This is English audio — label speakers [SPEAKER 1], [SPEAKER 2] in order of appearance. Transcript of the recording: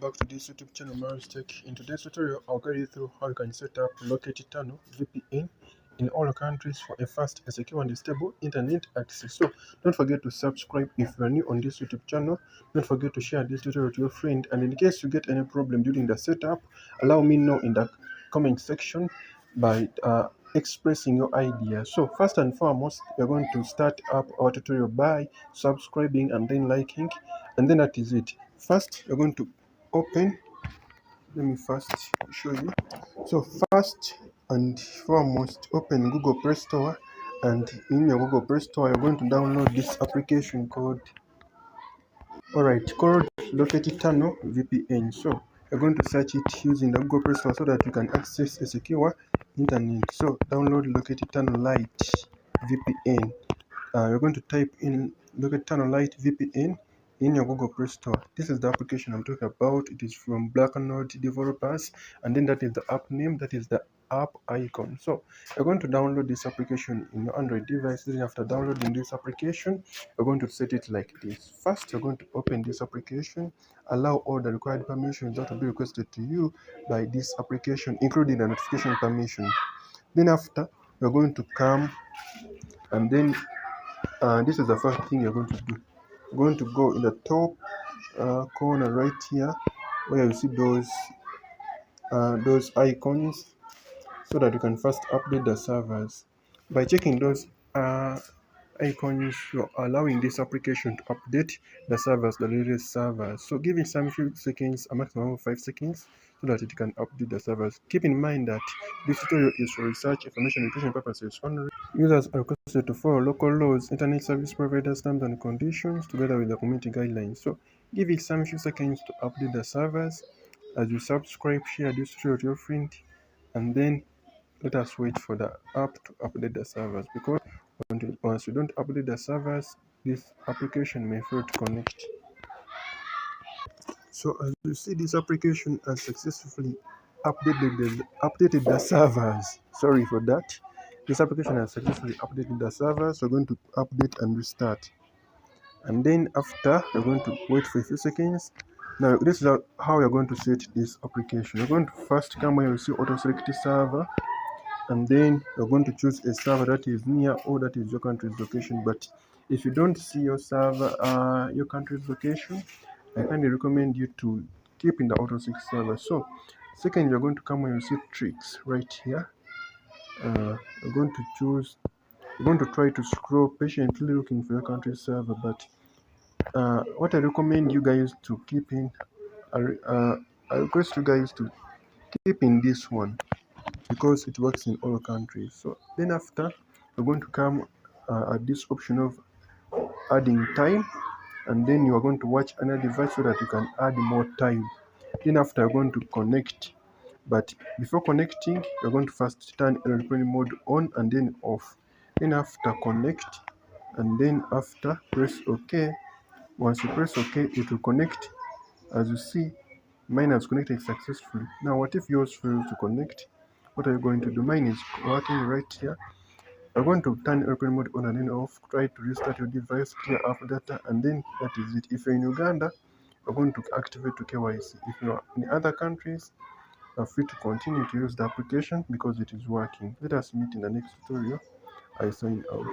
[SPEAKER 1] Back to this YouTube channel, Maris Tech. In today's tutorial, I'll guide you through how you can set up Rocket Tunnel VPN in all countries for a fast, secure, and stable internet access. So don't forget to subscribe if you are new on this YouTube channel. Don't forget to share this tutorial to your friend. And in case you get any problem during the setup, allow me know in the comment section by expressing your idea. So first and foremost, we're going to start up our tutorial by subscribing and then liking, and then that is it. First, you're going to open. Let me first show you. So first and foremost, open Google Play Store, and in your Google Play Store you're going to download this application called Rocket Tunnel VPN. So you're going to search it using the Google Play Store so that you can access a secure internet. So download Rocket Tunnel Lite VPN. You're going to type in Rocket Tunnel Lite VPN in your Google Play Store. This is the application I'm talking about. It is from Blacknode developers, and then that is the app name, that is the app icon. So you're going to download this application in your Android device. Then after downloading this application, you're going to set it like this. First, you're going to open this application, allow all the required permissions that will be requested to you by this application, including the notification permission. Then after, you're going to come, and then this is the first thing you're going to do. You're going to go in the top corner right here where you see those icons, so that you can first update the servers. By checking those icons, you're allowing this application to update the servers, the latest servers. So give it some few seconds, a maximum of 5 seconds, so that it can update the servers. Keep in mind that this tutorial is for research, information, and education purposes only. Users are requested to follow local laws, internet service providers' terms and conditions, together with the community guidelines. So give it some few seconds to update the servers. As you subscribe, share this tutorial to your friend, and then let us wait for the app to update the servers, because once you don't update the servers, this application may fail to connect. So as you see, this application has successfully updated the servers. Sorry for that. This application has successfully updated the servers. We're going to update and restart, and then after, we're going to wait for a few seconds. Now this is how you're going to set this application. You're going to first come where you see auto select server, and then you're going to choose a server that is near or that is your country's location. But if you don't see your server, your country's location, I kindly recommend you to keep in the auto select server. So second, you're going to come where you see tricks right here. You're going to try to scroll patiently looking for your country's server. But what I recommend you guys to keep in, I request you guys to keep in this one, because it works in all countries. So then after, we're going to come at this option of adding time, and then you are going to watch another device so that you can add more time. Then after, you're going to connect, but before connecting, you're going to first turn airplane mode on and then off. Then after, connect, and then after, press OK. Once you press OK, it will connect. As you see, mine has connected successfully. Now what if yours fails to connect? What are you going to do? Mine is working right here. You're going to turn airplane mode on and then off, try to restart your device, clear up data, and then that is it. If you're in Uganda, you're going to activate to KYC. If you're in other countries, you're free to continue to use the application because it is working. Let us meet in the next tutorial. I sign out.